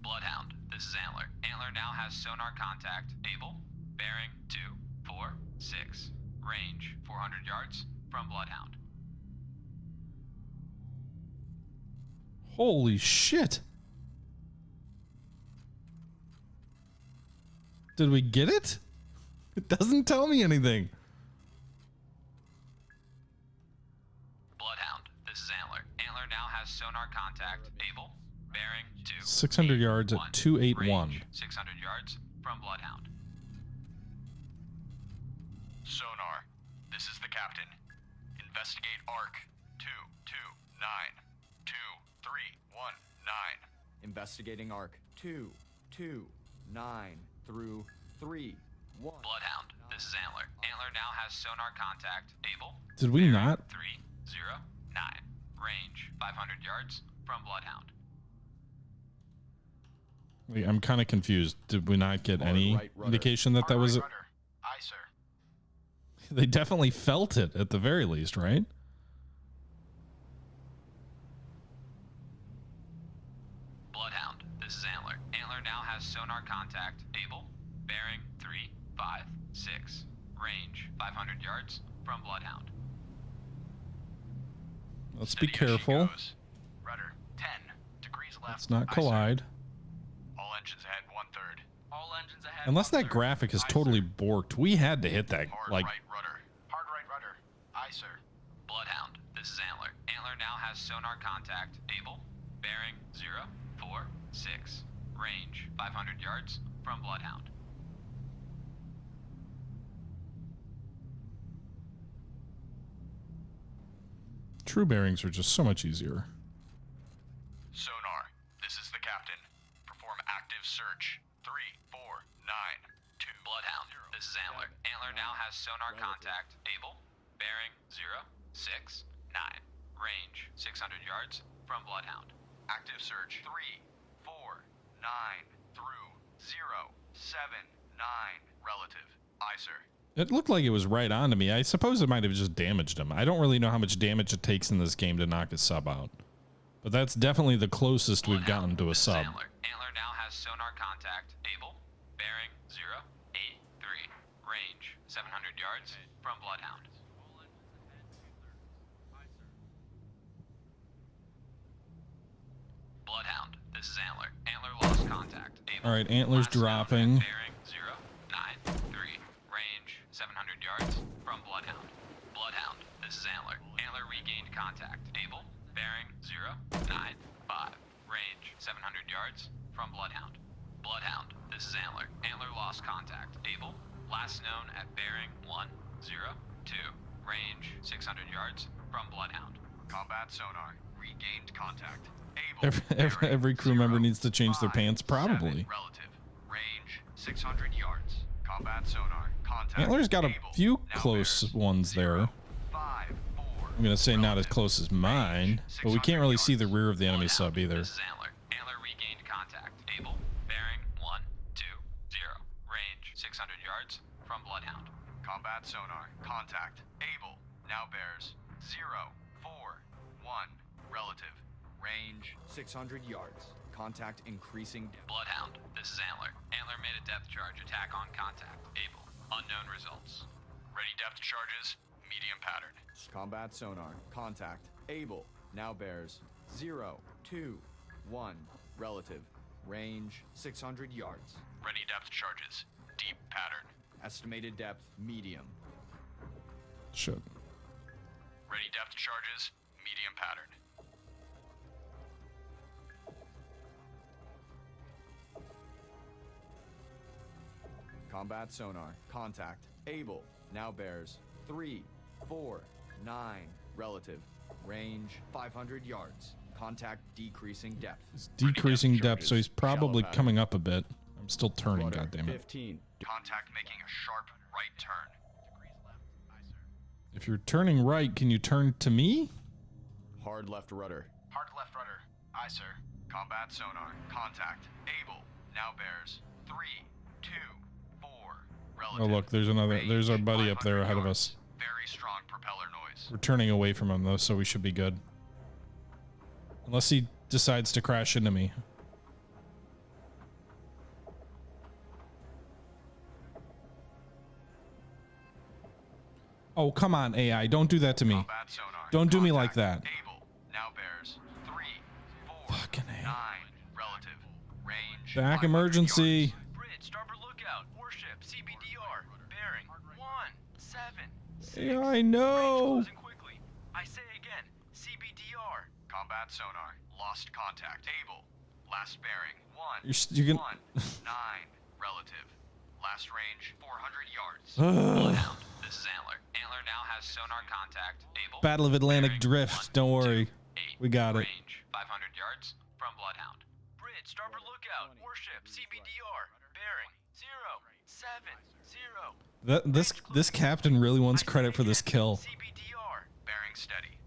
Bloodhound. This is Antler. Antler now has sonar contact. Able. Bearing 246. Range 400 yards from Bloodhound. Holy shit! Did we get it? It doesn't tell me anything. Bloodhound. This is Antler. Antler now has sonar contact. Able. Bearing 600 yards at 281. Range 600 yards from Bloodhound. Sonar. This is the captain. Investigate arc 229. 2319. Investigating arc 229 through 31. Bloodhound. This is Antler. Antler now has sonar contact. Able. Did we not? 309. Range 500 yards from Bloodhound. Wait, I'm kind of confused. Did we not get any right rudder. indication that that was? Rudder. Aye, sir. They definitely felt it at the very least, right? has sonar contact. Able. Bearing 356. Range 500 yards from Bloodhound. Let's be careful. Rudder 10 degrees left. Let's not collide. All engines ahead 1/3. All engines ahead. Unless that graphic is totally borked, we had to hit that. Hard Like, right rudder. Hard right rudder. Aye, sir. Bloodhound, this is Antler. Antler now has sonar contact. Able. Bearing 046. Range 500 yards from Bloodhound. true bearings are just so much easier. Sonar, this is the captain. Perform active search. 3, 4, 9, 2. Bloodhound, this is Antler. Antler now has sonar contact. Able. Bearing 069. Range 600 yards from Bloodhound. Active search. 3, 4, 9 through 0, 7, 9. Relative. Aye, sir. It looked like it was right on to me. I suppose it might have just damaged him. I don't really know how much damage it takes in this game to knock a sub out. But that's definitely the closest we've gotten to a sub. Antler. Antler now has sonar contact. Able. Bearing 083. Range 700 yards from Bloodhound. Bloodhound, this is Antler. Antler lost contact. Able. All right, Antler's dropping. Bearing 093. Range 700 yards from Bloodhound. Bloodhound, this is Antler. Antler regained contact. Able. Bearing 095. Range 700 yards from Bloodhound. Bloodhound, this is Antler. Antler lost contact. Able. Last known at bearing 102. Range 600 yards from Bloodhound. Combat sonar. Regained contact. Every crew member needs to change their pants, probably. Relative. Range 600 yards. Combat sonar. Contact. Antler's got a Able. few Now close bears. ones there. 5, 4. I'm gonna say not as close as mine, but we can't really see the rear of the enemy sub either. This is Antler. Antler regained contact. Able. Bearing 120. Range 600 yards from Bloodhound. Combat sonar. Contact. Able. Now bears. 041. Relative. Range 600 yards. Contact increasing. Bloodhound, this is Antler. Antler made a depth charge attack on contact. Able. Unknown results. Ready depth charges. Medium pattern. Combat sonar. Contact. Able. Now bears 021. Relative. Range 600 yards. Ready depth charges. Deep pattern. Estimated depth medium. Shit. Ready depth charges. Medium pattern. Combat sonar. Contact. Able. Now bears 349. Relative. Range 500 yards. Contact decreasing depth. He's decreasing depth, so he's probably Shallow coming up a bit. I'm still turning, Rudder goddammit. 15. Contact making a sharp right turn. If you're turning right, can you turn to me? Hard left rudder. Hard left rudder. Aye, sir. Combat sonar. Contact. Able. Now bears. 3, 2, 4. Relative. Oh look, there's another. There's our buddy up there ahead of us. Very strong propeller noise. We're turning away from him though, so we should be good. Unless he decides to crash into me. Oh, come on, AI. Don't do that to me. Combat sonar. Don't do me like Contact. that. Able. Now bears. 3, 4, Fucking A. 9. Relative. Range. Back 500 emergency. yards. Bridge, starboard lookout. Warship, CBDR. Bearing 176. Yeah, I know. Closing quickly. I say again, CBDR. Combat sonar. Lost contact. Able. Last bearing. 1. You're gonna. 1, 9. Relative. Last range. 400 yards. Bloodhound, this is Antler. Antler now has sonar contact. Able. Battle of Atlantic Bearing Drift. Don't worry. 128. We got it. Range 500 yards from Bloodhound. Bridge, starboard lookout. Warship, CBDR. Bearing 070. This captain really wants credit for this kill. CBDR. Bearing steady.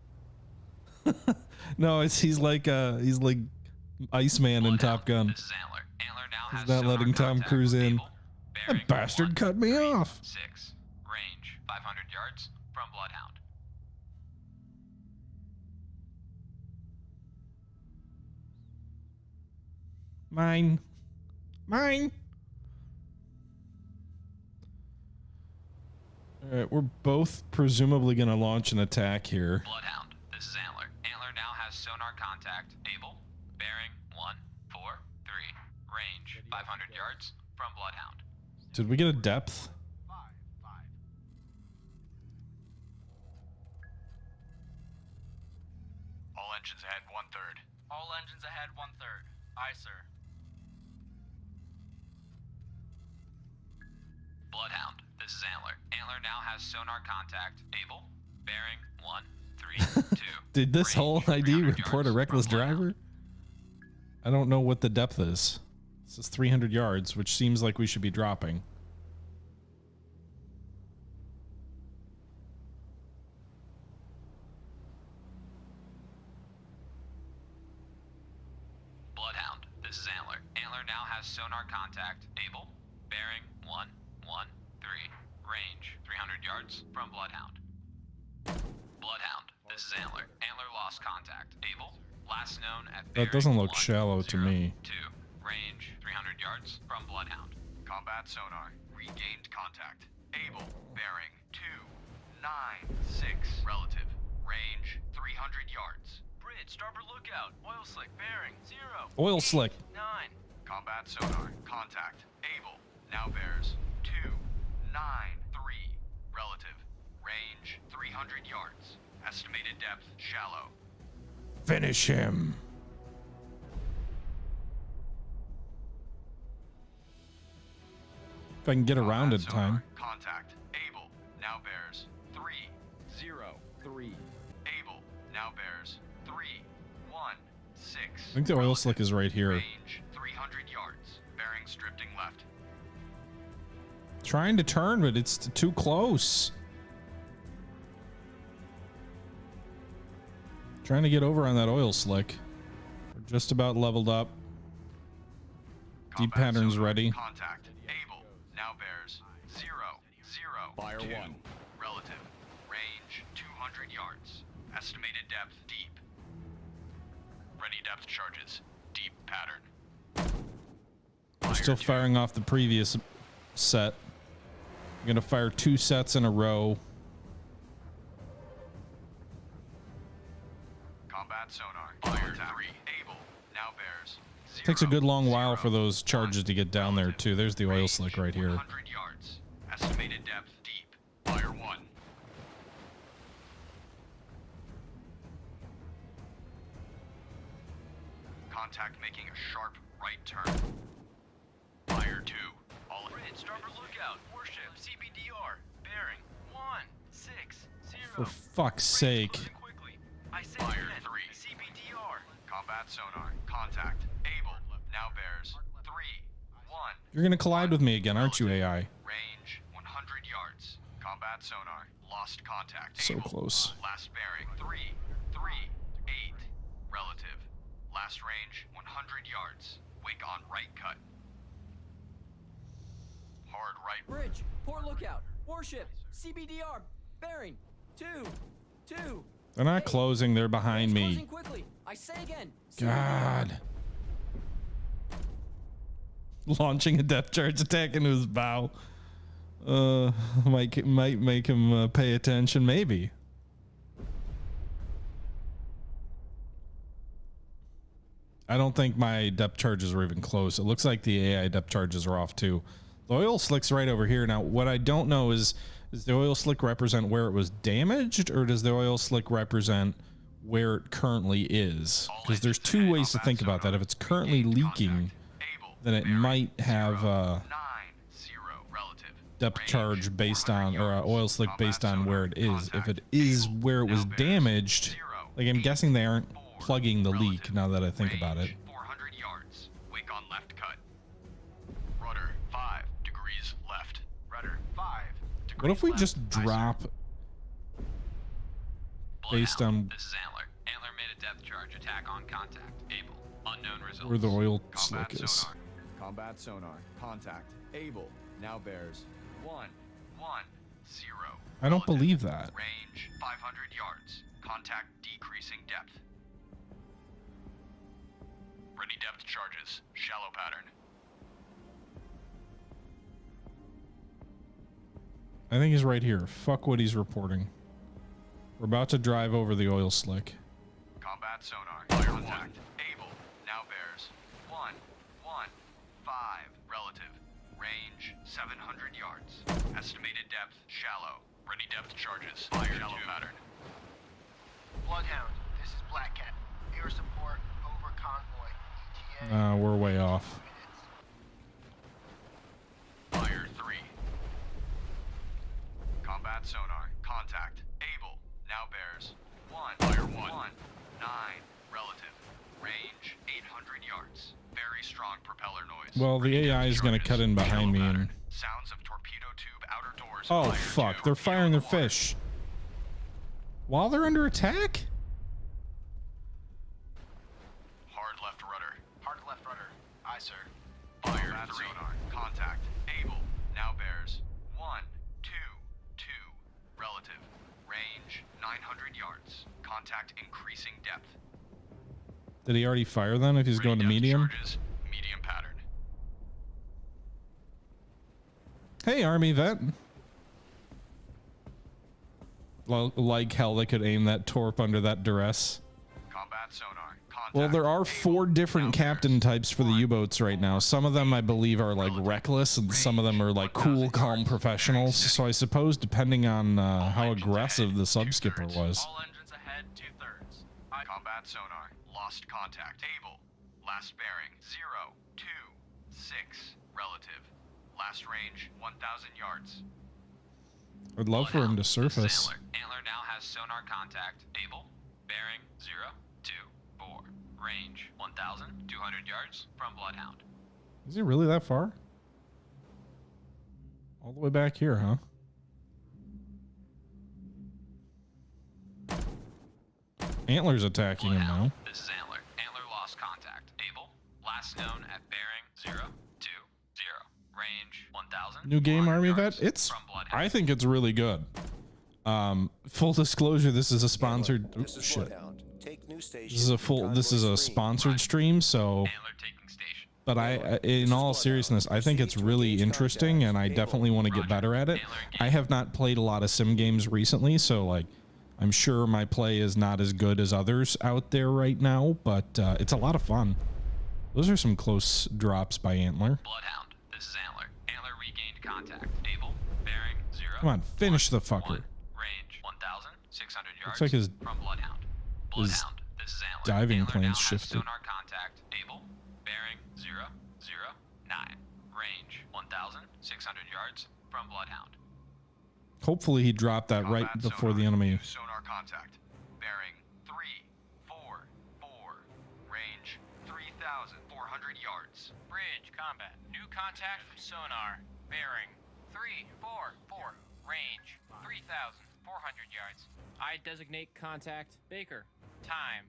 No, he's like Iceman in Top Gun. This is Antler. Antler now He's has not sonar letting Tom contact. Cruise in. Able. Bearing That bastard cut me off. 136. Range 500 yards from Bloodhound. Mine. Mine. All right, we're both presumably going to launch an attack here. Bloodhound, this is Antler. Antler now has sonar contact. Able, bearing 143. Range 500 yards from Bloodhound. Did we get a depth? All engines ahead 1/3. All engines ahead 1/3. Aye, sir. Bloodhound, this is Antler. Antler now has sonar contact. Able, bearing 132. Did this Range, whole ID 300 report a yards reckless from Bloodhound. driver? I don't know what the depth is. This is 300 yards, which seems like we should be dropping. Bloodhound, this is Antler. Antler now has sonar contact. Able, bearing 113. Range 300 yards from Bloodhound. Bloodhound, this is Antler. Antler lost contact. Able, last known at That doesn't look shallow to me. 2. Range 300 yards from Bloodhound. Combat sonar. Regained contact. Able. Bearing 296. Relative. Range 300 yards. Bridge, starboard lookout. Oil slick, bearing 0. Oil slick. 9. Combat sonar. Contact. Able. Now bears 293. Relative. Range 300 yards. Estimated depth shallow. Finish him. If I can get around in time. Contact. Able. Now bears 303. Able. Now bears 316. I think the oil slick is right here. Range 300 yards. Bearings drifting left. Trying to turn, but it's too close. Trying to get over on that oil slick. We're just about leveled up. Deep patterns ready. Contact. Able. Now bears 0, 0. Fire 2. 1. Relative. Range 200 yards. Estimated depth deep. Ready depth charges. Deep pattern. We're still firing off the previous set. I'm gonna fire 2 sets in a row. Combat sonar. Fire 3. Able. Now bears 0. Takes a good long while for those charges to get down there too. There's the oil slick right here. 100 yards. Estimated depth deep. Fire 1. Contact making a sharp right turn. Fire 2. All Bridge, starboard lookout. Warship, CBDR. Bearing 160. For fuck's sake. Quickly. I say Fire again. 3. CBDR. Combat sonar. Contact. Able. Now bears 3, 1. You're gonna collide with me again, aren't you, AI? Range 100 yards. Combat sonar. Lost contact. So Able. close. Last bearing 3, 3, 8. Relative. Last range 100 yards. Wake on right cut. Hard right. Bridge, port lookout. Warship, CBDR. Bearing 2. They're not closing, they're behind me. Closing quickly. I say again. God. Launching a depth charge attack into his bow. Might make him pay attention, maybe. I don't think my depth charges were even close. It looks like the AI depth charges are off too. The oil slick's right over here. Now, what I don't know is does the oil slick represent where it was damaged, or does the oil slick represent where it currently is? Because there's 2 ways to think about that. If it's currently leaking, then it might have depth charge based on, or oil slick based on where it is. If it is where it was damaged, like I'm guessing they aren't plugging the leak now that I think about it. 400 yards. Wake on left cut. Rudder 5 degrees left. Rudder 5 degrees What if we left. just drop based on This is Antler. Antler made a depth charge attack on contact. Able. Unknown results. where the oil slick Combat is? sonar. Combat sonar. Contact. Able. Now bears 1, 1, 0. I don't believe that. Range 500 yards. Contact decreasing depth. Ready depth charges. Shallow pattern. I think he's right here. Fuck what he's reporting. We're about to drive over the oil slick. Combat sonar. Contact. Able. Now bears. 115. Relative. Range 700 yards. Estimated depth shallow. Ready depth charges. Fire shallow pattern. Bloodhound, this is Black Cat. Air support over convoy. ETA. We're way off. Fire 3. Combat sonar. Contact. Able. Now bears. 1. 9. Relative. Range 800 yards. Very strong propeller noise. Well, the AI is going to cut in behind me and... Sounds of torpedo tube outer doors. Oh, fuck. They're firing their fish. While they're under attack? Hard left rudder. Hard left rudder. Aye, sir. Fire 3. Sonar. Contact. Able. Now bears. 1, 2, 2. Relative. Range 900 yards. Contact increasing depth. Did he already fire them if he's going to medium? Charges, medium pattern. Hey, Army vet. Like hell they could aim that torp under that duress. Combat sonar. Contact. Well, there are 4 different captain types for the U-boats right now. Some of them I believe are like reckless and some of them are like cool, calm professionals. So I suppose depending on how aggressive the sub-skipper was. All engines ahead, 2/3. Combat sonar. Lost contact. Able. Last bearing. 0, 2, 6. Relative. Last range 1,000 yards. I'd love for him to surface. Antler now has sonar contact. Able. Bearing 0, 2, 4. Range 1,200 yards from Bloodhound. Is he really that far? All the way back here, huh? Antler's attacking him now. This is Antler. Antler lost contact. Able. Last known at bearing 0, 2, 0. Range 1,000. New game, Army vet. I think it's really good. Full disclosure, this is a sponsored This is a sponsored stream, so but in all seriousness, I think it's really interesting and I definitely want to get better at it. I have not played a lot of sim games recently, so like I'm sure my play is not as good as others out there right now, but it's a lot of fun. Those are some close drops by Antler. Bloodhound. This is Antler. Antler regained contact. Able. Bearing 0. Come on, finish the fucker. Range 1,600 yards. Looks like his from Bloodhound. Bloodhound. This is Antler. Diving Antler plane's now has shifted. Sonar contact. Able. Bearing 0, 0, 9. Range 1,600 yards from Bloodhound. Hopefully he dropped that right before the enemy. Sonar contact. Bearing 3, 4, 4. Range 3,400 yards. Bridge combat. New contact from sonar. Bearing 3, 4, 4. Range 3,400 yards. I designate contact Baker. Time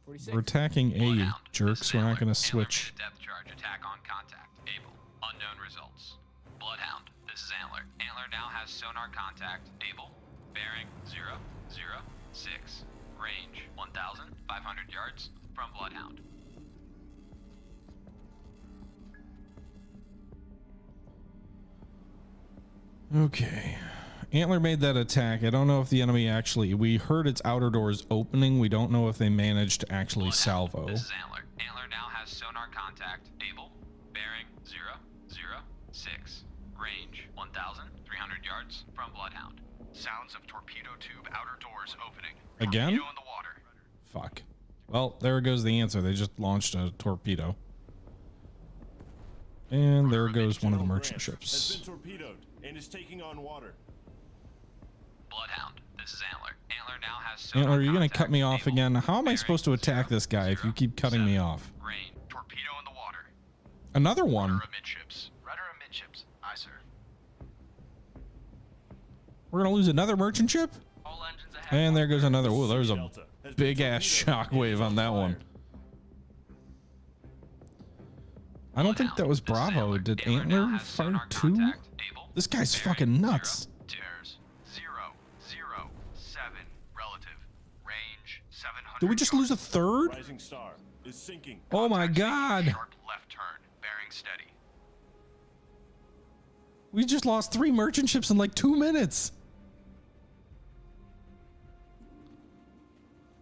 10:46. We're attacking A, jerks. We're not going to switch. Depth charge attack on contact. Able. Unknown results. Bloodhound. This is Antler. Antler now has sonar contact. Able. Bearing 0, 0, 6. Range 1,500 yards from Bloodhound. Okay. Antler made that attack. I don't know if the enemy actually... We heard its outer doors opening. We don't know if they managed to actually salvo. This is Antler. Antler now has sonar contact. Able. Bearing 0, 0, 6. Range 1,300 yards from Bloodhound. Sounds of torpedo tube outer doors opening. Again? Torpedo in the water. Fuck. Well, there goes the answer. They just launched a torpedo. And there goes one of the merchant ships. Has been torpedoed and is taking on water. Bloodhound. This is Antler. Antler now has sonar Antler, are you going to contact. cut me off Able. again? How am I Bearing supposed to attack 0, this guy if you keep cutting 7, me off? Range. Torpedo in the water. Another one. Rudder amidships. Rudder amidships. Aye, sir. We're going to lose another merchant ship? All engines ahead. And there goes another. Oh, there's a big ass shockwave on that one. I don't think that was Bravo. Did Antler fire 2? This guy's fucking nuts. 0, 0, 7. Relative. Range 700. Did we just lose a third? Rising Star is sinking. Oh my god. Sharp left turn. Bearing steady. We just lost 3 merchant ships in like 2 minutes.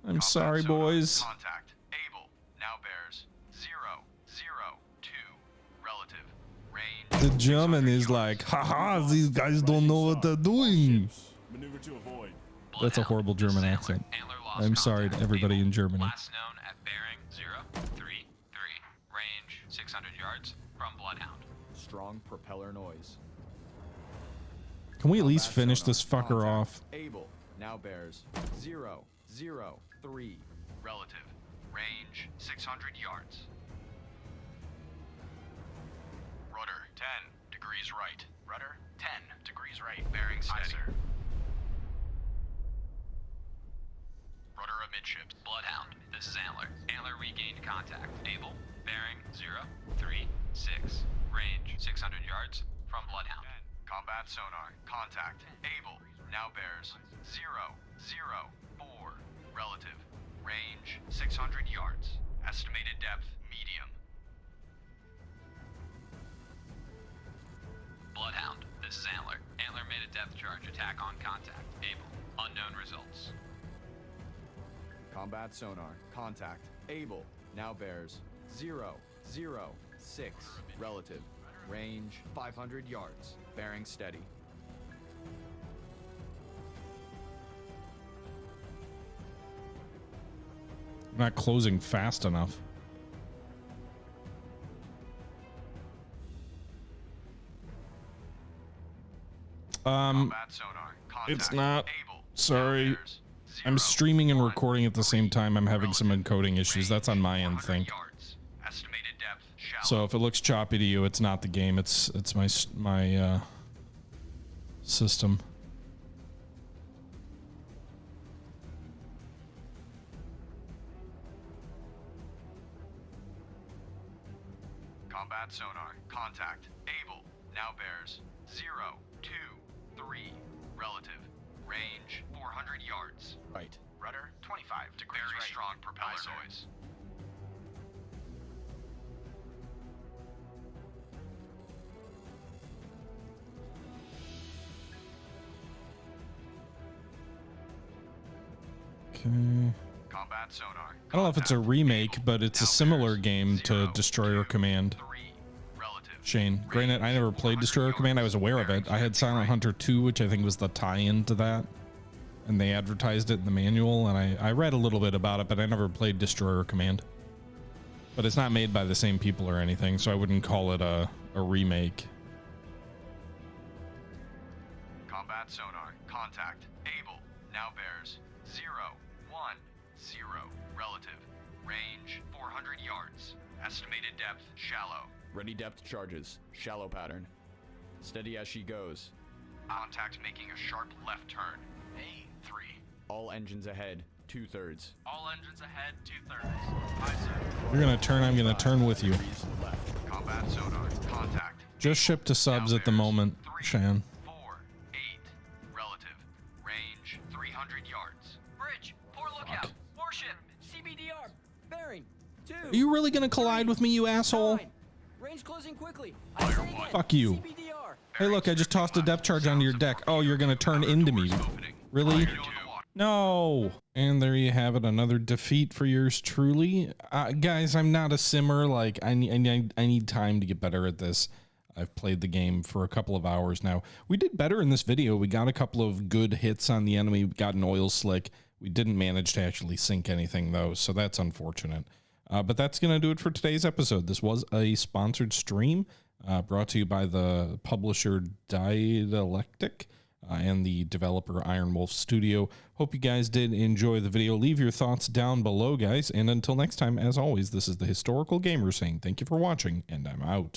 I'm sorry, boys. Contact. Able. Now bears 002. Relative. Range. The German is like, haha, these guys don't know what they're doing. Maneuver to avoid. That's a horrible German accent. I'm sorry to everybody in Germany. Last known at bearing 033. Range 600 yards from Bloodhound. Strong propeller noise. Can we at least finish this fucker off? Able. Now bears 003. Relative. Range 600 yards. Rudder 10 degrees right. Rudder 10 degrees right. Bearing steady. Rudder amidships. Bloodhound, this is Antler. Antler regained contact. Able. Bearing 036. Range 600 yards from Bloodhound. Combat sonar. Contact. Able. Now bears 004. Relative. Range 600 yards. Estimated depth medium. Bloodhound, this is Antler. Antler made a depth charge attack on contact. Able. Unknown results. Combat sonar. Contact. Able. Now bears 006. Relative. Range 500 yards. Bearing steady. Not closing fast enough. It's not. Sorry. I'm streaming and recording at the same time. I'm having some encoding issues. That's on my end, think. So if it looks choppy to you, it's not the game. It's my system. Combat sonar. Contact. Able. Now bears 023. Relative. Range 400 yards. Right. Rudder 25 degrees very right. Strong propeller noise. Okay. Combat sonar. I don't know if it's a remake, but it's a similar game to Destroyer Command. Shane, granted, I never played Destroyer Command. I was aware of it. I had Silent Hunter 2, which I think was the tie-in to that. And they advertised it in the manual, and I read a little bit about it, but I never played Destroyer Command. But it's not made by the same people or anything, so I wouldn't call it a remake. Combat sonar. Contact. Able. Now bears 010. Relative. Range 400 yards. Estimated depth shallow. Ready depth charges. Shallow pattern. Steady as she goes. Contact making a sharp left turn. A3. All engines ahead. 2/3. All engines ahead. 2/3. Aye, sir. You're gonna turn, I'm gonna turn with you. Left. Combat sonar. Contact. Just ship to subs at the moment, Shan. 4-8. Relative. Range 300 yards. Bridge. Port lookout. Warship. CBDR. Bearing. 2. Are you really gonna collide with me, you asshole? 9. Range closing quickly. I say again. Fuck you. CBDR. Hey, look, I just tossed a depth charge onto your deck. Oh, you're gonna turn into me. Really? No. And there you have it, another defeat for yours truly. Guys, I'm not a simmer. Like, I need time to get better at this. I've played the game for a couple of hours now. We did better in this video. We got a couple of good hits on the enemy. We got an oil slick. We didn't manage to actually sink anything, though, so that's unfortunate. But that's going to do it for today's episode. This was a sponsored stream brought to you by the publisher Dialectic and the developer Iron Wolf Studio. Hope you guys did enjoy the video. Leave your thoughts down below, guys. And until next time, as always, this is the Historical Gamer saying thank you for watching, and I'm out.